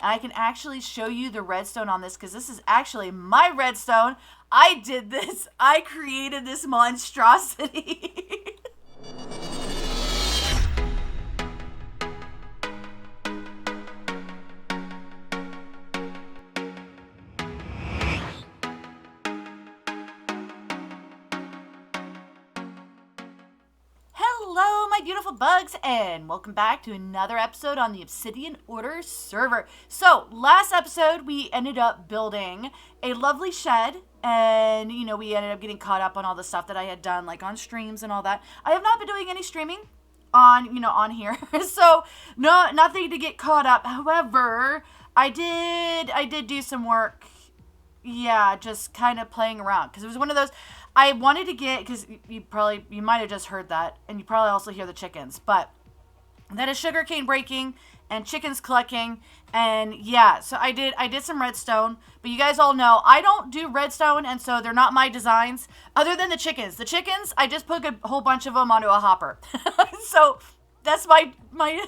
and I can actually show you the redstone on this because this is actually my redstone. I did this. I created this monstrosity. Hello, my beautiful bugs, and welcome back to another episode on the Obsidian Order server. So, last episode, we ended up building a lovely shed, and, you know, we ended up getting caught up on all the stuff that I had done, like on streams and all that. I have not been doing any streaming on here, so, no, nothing to get caught up. However, I did do some work, yeah, just kind of playing around, because it was one of those... I wanted to get, because you might have just heard that, and you probably also hear the chickens, but that is sugarcane breaking and chickens clucking, and yeah, so I did some redstone, but you guys all know I don't do redstone, and so they're not my designs, other than the chickens. The chickens, I just put a whole bunch of them onto a hopper, so that's my my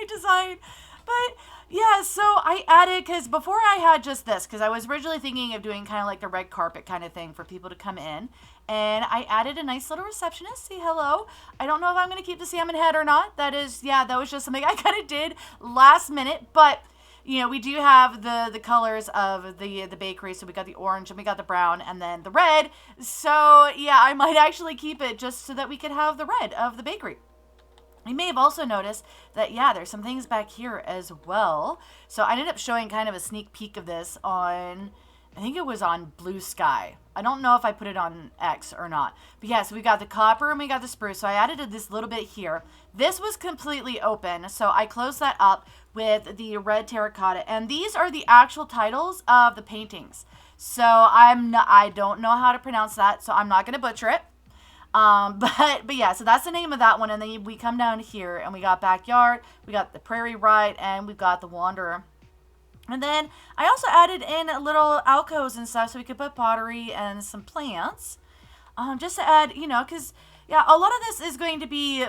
design, but... Yeah, so I added, because before I had just this, because I was originally thinking of doing kind of like the red carpet kind of thing for people to come in, and I added a nice little receptionist, say hello. I don't know if I'm going to keep the salmon head or not. That was just something I kind of did last minute, but, you know, we do have the colors of the bakery, so we got the orange, and we got the brown, and then the red, so, yeah, I might actually keep it just so that we could have the red of the bakery. You may have also noticed that, yeah, there's some things back here as well. So I ended up showing kind of a sneak peek of this on, I think it was on Blue Sky. I don't know if I put it on X or not. But yeah, so we got the copper and we got the spruce. So I added this little bit here. This was completely open. So I closed that up with the red terracotta. And these are the actual titles of the paintings. So I don't know how to pronounce that. So I'm not going to butcher it. But yeah, so that's the name of that one, and then we come down here, and we got backyard, we got the prairie right, and we've got the wanderer. And then I also added in little alcoves and stuff, so we could put pottery and some plants, just to add, you know, because, yeah, a lot of this is going to be,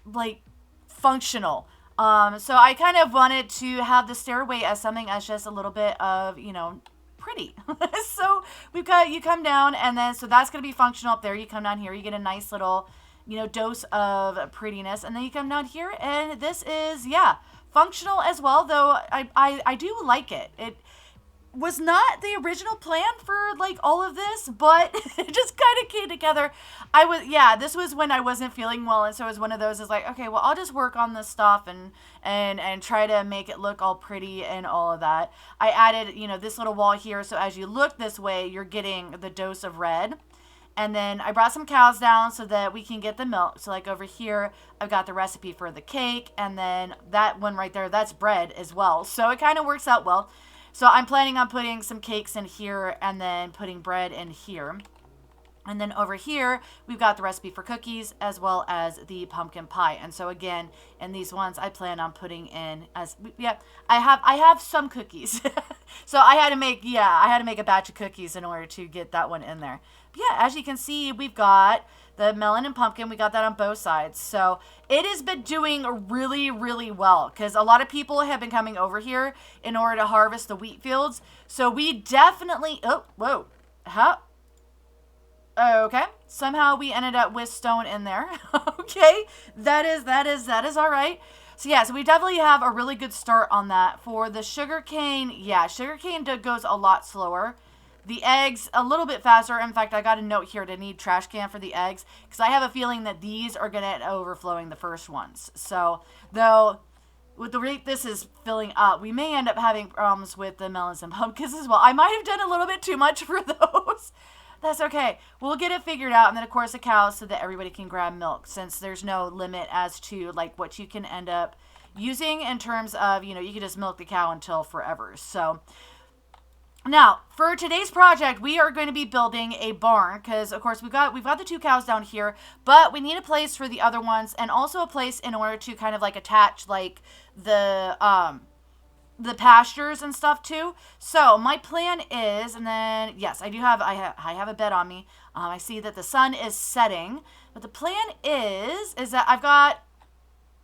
like, functional. So I kind of wanted to have the stairway as something as just a little bit of, you know, pretty. So we've got, you come down, and then so that's going to be functional up there. You come down here, you get a nice little, you know, dose of prettiness, and then you come down here, and this is, yeah, functional as well, though I do like it. It was not the original plan for, like, all of this, but it just kind of came together. This was when I wasn't feeling well, and so it was one of those, is like, okay, well, I'll just work on this stuff and try to make it look all pretty and all of that. I added, you know, this little wall here, so as you look this way, you're getting the dose of red. And then I brought some cows down so that we can get the milk. So, like, over here, I've got the recipe for the cake, and then that one right there, that's bread as well. So it kind of works out well. So I'm planning on putting some cakes in here and then putting bread in here. And then over here, we've got the recipe for cookies as well as the pumpkin pie. And so again, in these ones, I plan on putting in as, yeah, I have some cookies. So I had to make a batch of cookies in order to get that one in there. But yeah, as you can see, we've got the melon and pumpkin. We got that on both sides. So it has been doing really, really well because a lot of people have been coming over here in order to harvest the wheat fields. So we definitely, okay, somehow we ended up with stone in there. Okay, that is all right. So yeah, so we definitely have a really good start on that. For the sugarcane, yeah, sugarcane goes a lot slower. The eggs, a little bit faster. In fact, I got a note here to need trash can for the eggs because I have a feeling that these are going to end overflowing the first ones. So, though, with the rate this is filling up, we may end up having problems with the melons and pumpkins as well. I might have done a little bit too much for those. That's okay. We'll get it figured out. And then, of course, the cows so that everybody can grab milk since there's no limit as to, like, what you can end up using in terms of, you know, you can just milk the cow until forever. So, now, for today's project, we are going to be building a barn because, of course, we've got the two cows down here, but we need a place for the other ones and also a place in order to kind of, like, attach, like, the pastures and stuff too. So my plan is, and then yes, I have a bed on me. I see that the sun is setting, but the plan is that I've got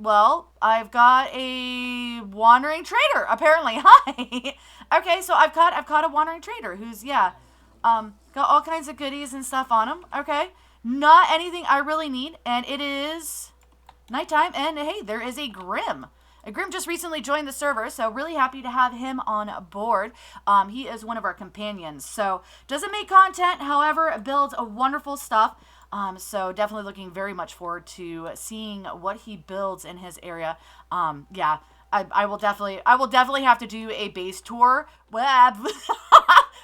well, I've got a wandering trader, apparently. Hi. Okay, so I've caught a wandering trader who's, yeah, got all kinds of goodies and stuff on him. Okay. Not anything I really need, and it is nighttime, and hey, there is a Grim. A Grim just recently joined the server, so really happy to have him on board. He is one of our companions, so doesn't make content, however, builds a wonderful stuff. So definitely looking very much forward to seeing what he builds in his area. Yeah, I will definitely have to do a base tour with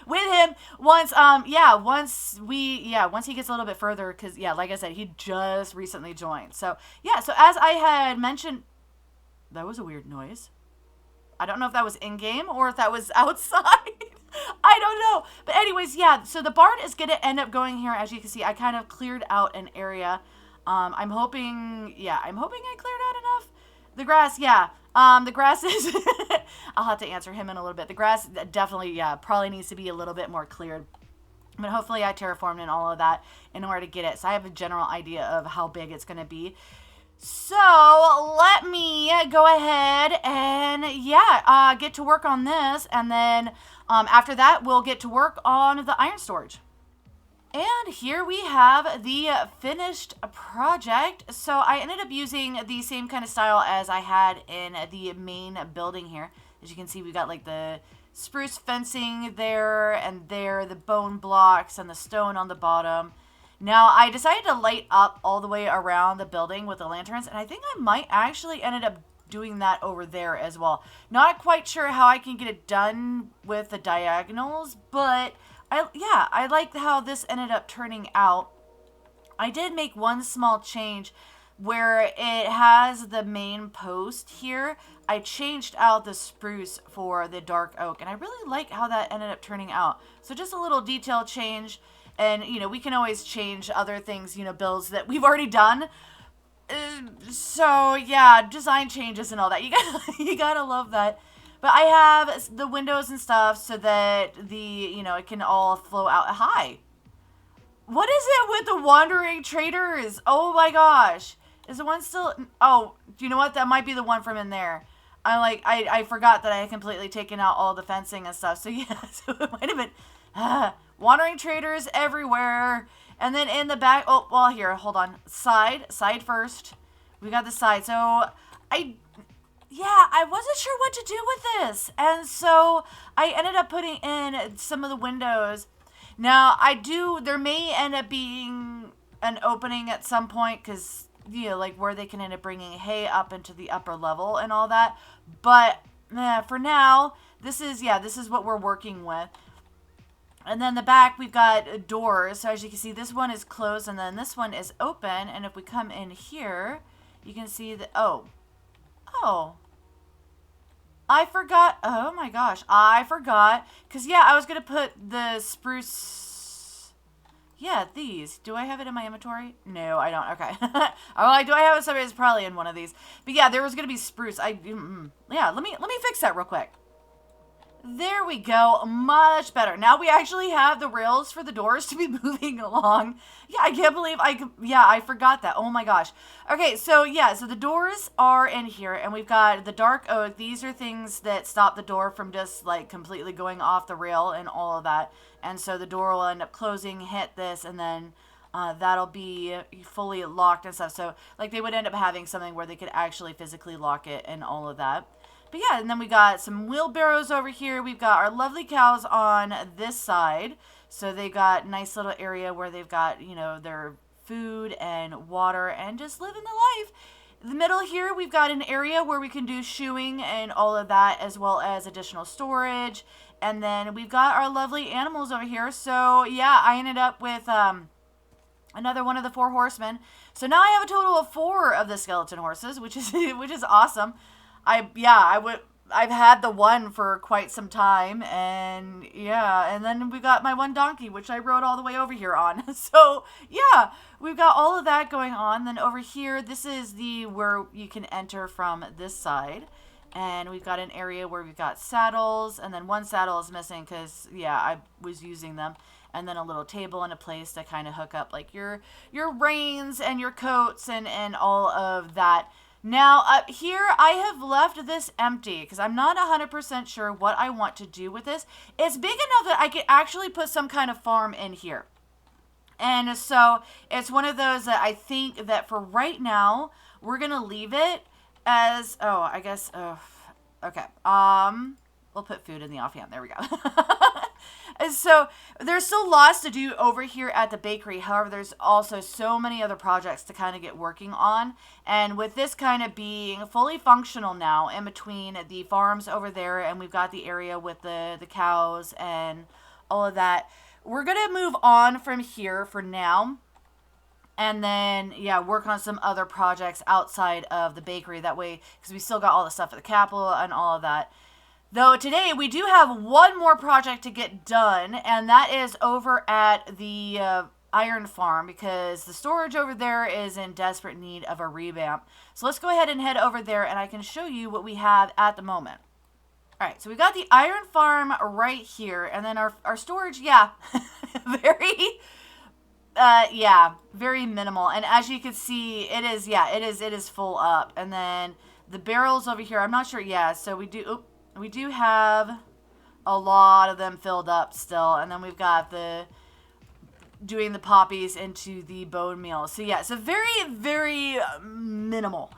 him once once he gets a little bit further, because yeah, like I said, he just recently joined. So yeah, so as I had mentioned, that was a weird noise. I don't know if that was in-game or if that was outside. I don't know. But anyways, yeah, so the barn is going to end up going here. As you can see, I kind of cleared out an area. I'm hoping I cleared out enough. The grass, yeah. The grass is, I'll have to answer him in a little bit. The grass definitely, yeah, probably needs to be a little bit more cleared. But hopefully I terraformed and all of that in order to get it. So I have a general idea of how big it's going to be. So let me go ahead and, yeah, get to work on this. And then after that, we'll get to work on the iron storage. And here we have the finished project. So I ended up using the same kind of style as I had in the main building here. As you can see, we got like the spruce fencing there and there, the bone blocks and the stone on the bottom. Now, I decided to light up all the way around the building with the lanterns, and I think I might actually ended up doing that over there as well. Not quite sure how I can get it done with the diagonals, but I like how this ended up turning out. I did make one small change where it has the main post here. I changed out the spruce for the dark oak, and I really like how that ended up turning out. So just a little detail change. And, you know, we can always change other things, you know, builds that we've already done. So, yeah, design changes and all that. You gotta love that. But I have the windows and stuff so that it can all flow out. Hi. What is it with the wandering traders? Oh, my gosh. Is the one still... Oh, do you know what? That might be the one from in there. I forgot that I had completely taken out all the fencing and stuff. So, yeah, so it might have been... wandering traders everywhere. And then in the back, oh, well, here, hold on. Side first. We got the side. So, I wasn't sure what to do with this. And so, I ended up putting in some of the windows. Now, there may end up being an opening at some point, because, you know, like where they can end up bringing hay up into the upper level and all that. But, for now, this is what we're working with. And then the back, we've got doors. So as you can see, this one is closed and then this one is open. And if we come in here, you can see that, oh, I forgot. Oh my gosh, I forgot. Because, yeah, I was going to put the spruce. Yeah, these. Do I have it in my inventory? No, I don't. Okay. Do I have it somewhere? It's probably in one of these. But yeah, there was going to be spruce. Yeah, let me fix that real quick. There we go. Much better. Now we actually have the rails for the doors to be moving along. Yeah, I can't believe I forgot that. Oh my gosh. Okay, so yeah, so the doors are in here and we've got the dark oak. These are things that stop the door from just like completely going off the rail and all of that. And so the door will end up closing, hit this, and then that'll be fully locked and stuff. So like they would end up having something where they could actually physically lock it and all of that. But yeah, and then we got some wheelbarrows over here. We've got our lovely cows on this side. So they got a nice little area where they've got, you know, their food and water and just living the life. In the middle here, we've got an area where we can do shoeing and all of that, as well as additional storage. And then we've got our lovely animals over here. So yeah, I ended up with another one of the 4 horsemen. So now I have a total of 4 of the skeleton horses, which is awesome. I've had the one for quite some time, and yeah, and then we got my one donkey, which I rode all the way over here on. So yeah, we've got all of that going on. Then over here, this is where you can enter from this side, and we've got an area where we've got saddles, and then one saddle is missing because yeah, I was using them, and then a little table and a place to kind of hook up like your reins and your coats and all of that. Now, up here, I have left this empty because I'm not 100% sure what I want to do with this. It's big enough that I could actually put some kind of farm in here. And so it's one of those that I think that for right now, we're going to leave it as, oh, I guess, okay. We'll put food in the offhand. There we go. And so there's still lots to do over here at the bakery. However, there's also so many other projects to kind of get working on. And with this kind of being fully functional now in between the farms over there, and we've got the area with the cows and all of that, we're going to move on from here for now. And then, yeah, work on some other projects outside of the bakery. That way, because we still got all the stuff at the Capitol and all of that. Though today we do have one more project to get done, and that is over at the iron farm, because the storage over there is in desperate need of a revamp. So let's go ahead and head over there, and I can show you what we have at the moment. All right, so we got the iron farm right here, and then our storage, yeah, very minimal. And as you can see, it is full up. And then the barrels over here, I'm not sure, yeah, so we do have a lot of them filled up still. And then we've got doing the poppies into the bone meal. So yeah, so very, very minimal,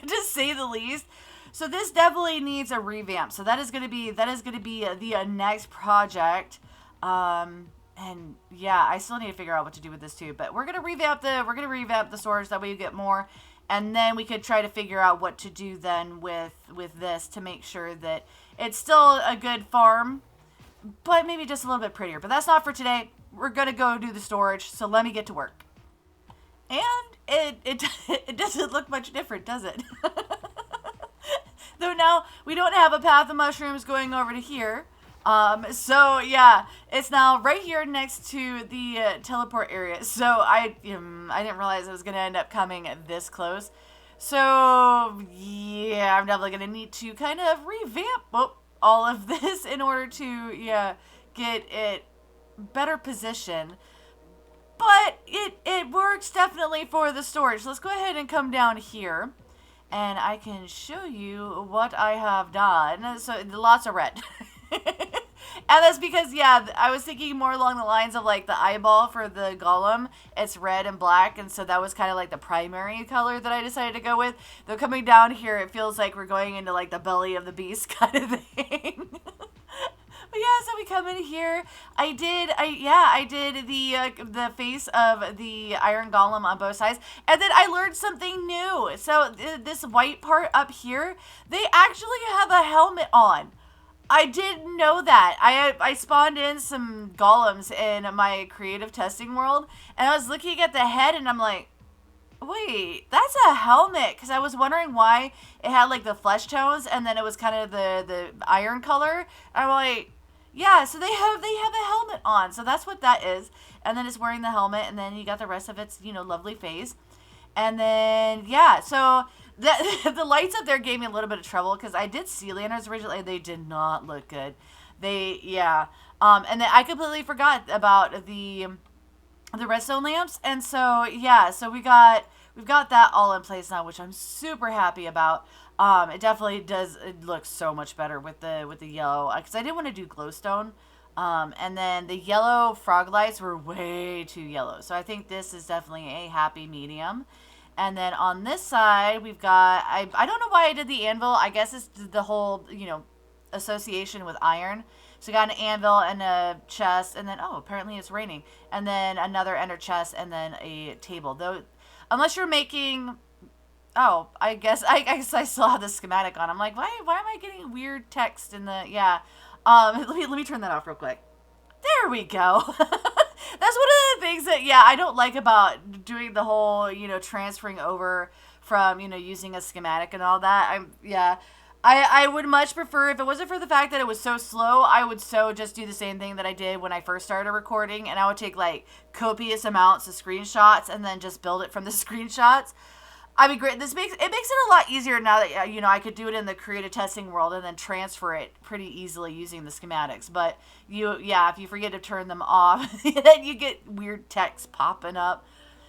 to say the least. So this definitely needs a revamp. So that is going to be the next project. And yeah, I still need to figure out what to do with this too. But we're gonna revamp the storage, that way you get more. And then we could try to figure out what to do then with this to make sure that it's still a good farm, but maybe just a little bit prettier. But that's not for today. We're going to go do the storage, so let me get to work. And it doesn't look much different, does it? Though now we don't have a path of mushrooms going over to here. So yeah, it's now right here next to the teleport area. So I didn't realize it was going to end up coming this close. So yeah, I'm definitely going to need to kind of revamp all of this in order to, get it better positioned. But it works definitely for the storage. So let's go ahead and come down here, and I can show you what I have done. So lots of red. And that's because, yeah, I was thinking more along the lines of, like, the eyeball for the golem. It's red and black, and so that was kind of, like, the primary color that I decided to go with. Though coming down here, it feels like we're going into, like, the belly of the beast kind of thing. But yeah, so we come in here. I did the face of the iron golem on both sides. And then I learned something new. So this white part up here, they actually have a helmet on. I didn't know that. I spawned in some golems in my creative testing world, and I was looking at the head, and I'm like, wait, that's a helmet. Because I was wondering why it had, like, the flesh tones, and then it was kind of the iron color. I'm like, yeah, so they have a helmet on. So that's what that is. And then it's wearing the helmet, and then you got the rest of its, lovely face. And then, yeah, so the lights up there gave me a little bit of trouble, because I did see lanterns originally, and they did not look good. And then I completely forgot about the redstone lamps, and so yeah, so we've got that all in place now, which I'm super happy about. It definitely does. It looks so much better with the yellow, because I didn't want to do glowstone. And then the yellow frog lights were way too yellow, so I think this is definitely a happy medium. And then on this side, we've got, I don't know why I did the anvil. I guess it's the whole, association with iron. So we got an anvil and a chest, and then, apparently it's raining. And then another ender chest, and then a table. Though, unless you're making, I guess I still have the schematic on. I'm like, why am I getting weird text in the, yeah. Let me turn that off real quick. There we go. That's one of the things that, I don't like about doing the whole, transferring over from, using a schematic and all that. I would much prefer, if it wasn't for the fact that it was so slow, I would just do the same thing that I did when I first started recording, and I would take, like, copious amounts of screenshots and then just build it from the screenshots. I mean, great. It makes it a lot easier now that, I could do it in the creative testing world and then transfer it pretty easily using the schematics. But if you forget to turn them off, then you get weird text popping up.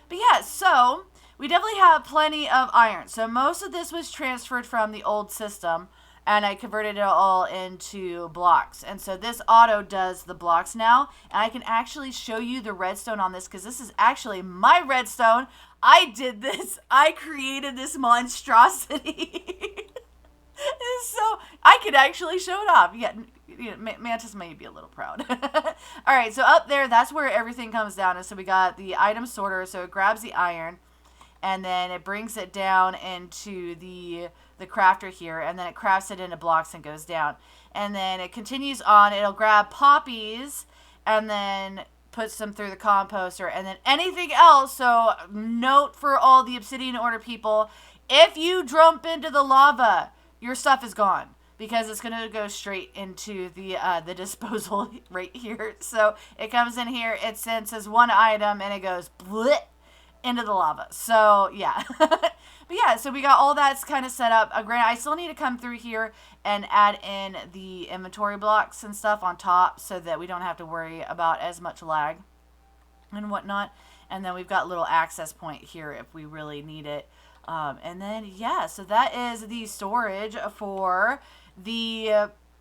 But yeah, so we definitely have plenty of iron. So most of this was transferred from the old system, and I converted it all into blocks. And so this auto does the blocks now, and I can actually show you the redstone on this, because this is actually my redstone. I did this. I created this monstrosity. So I could actually show it off. Yeah, Mantis may be a little proud. All right, so up there, that's where everything comes down. And so we got the item sorter, so it grabs the iron, and then it brings it down into the crafter here, and then it crafts it into blocks and goes down. And then it continues on. It'll grab poppies, and then puts them through the composter, and then anything else. So note for all the Obsidian Order people, if you jump into the lava, your stuff is gone, because it's going to go straight into the disposal right here. So it comes in here, it senses one item, and it goes blit into the lava. So yeah. But yeah, so we got all that's kind of set up. Granted, I still need to come through here and add in the inventory blocks and stuff on top, so that we don't have to worry about as much lag and whatnot. And then we've got a little access point here if we really need it. And then, yeah, so that is the storage for the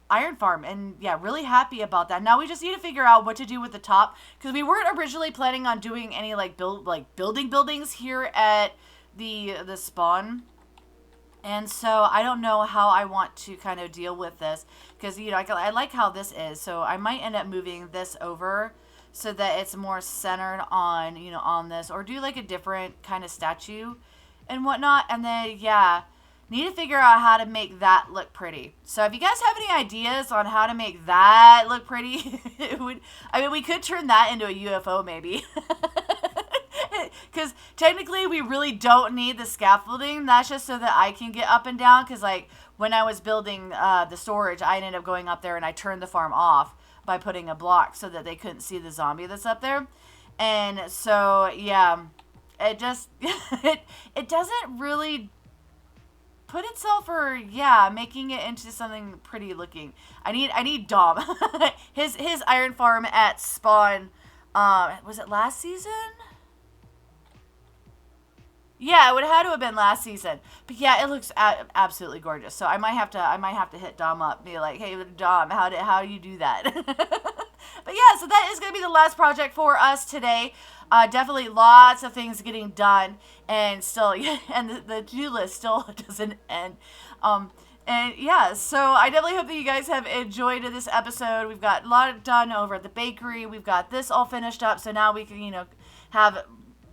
iron farm. And yeah, really happy about that. Now we just need to figure out what to do with the top, because we weren't originally planning on doing any building buildings here at the spawn. And so I don't know how I want to kind of deal with this, because, you know, I like how this is. So I might end up moving this over so that it's more centered on, you know, on this, or do like a different kind of statue and whatnot. And then, yeah, need to figure out how to make that look pretty. So if you guys have any ideas on how to make that look pretty, we could turn that into a UFO maybe. Because technically we really don't need the scaffolding. That's just so that I can get up and down. Because like when I was building the storage, I ended up going up there and I turned the farm off by putting a block so that they couldn't see the zombie that's up there. And so, yeah, it just, it doesn't really put itself, or yeah, making it into something pretty looking. I need Dom. his iron farm at spawn, was it last season? Yeah, it would have had to have been last season. But yeah, it looks absolutely gorgeous. So I might have to hit Dom up, be like, hey Dom, how do you do that? But yeah, so that is going to be the last project for us today. Definitely lots of things getting done, and still, and the to-do list still doesn't end. And yeah, so I definitely hope that you guys have enjoyed this episode. We've got a lot done over at the bakery. We've got this all finished up, so now we can, you know, have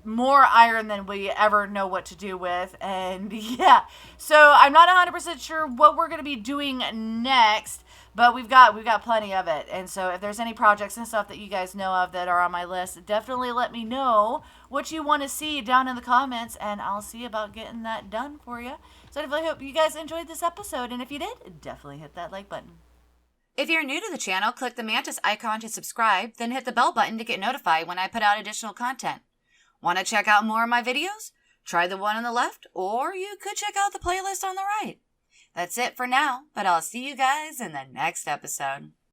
more iron than we ever know what to do with. And yeah, so I'm not 100% sure what we're going to be doing next, but we've got plenty of it. And so if there's any projects and stuff that you guys know of that are on my list, definitely let me know what you want to see down in the comments, and I'll see about getting that done for you. So I definitely hope you guys enjoyed this episode, and if you did, definitely hit that like button. If you're new to the channel, click the Mantis icon to subscribe, then hit the bell button to get notified when I put out additional content. Want to check out more of my videos? Try the one on the left, or you could check out the playlist on the right. That's it for now, but I'll see you guys in the next episode.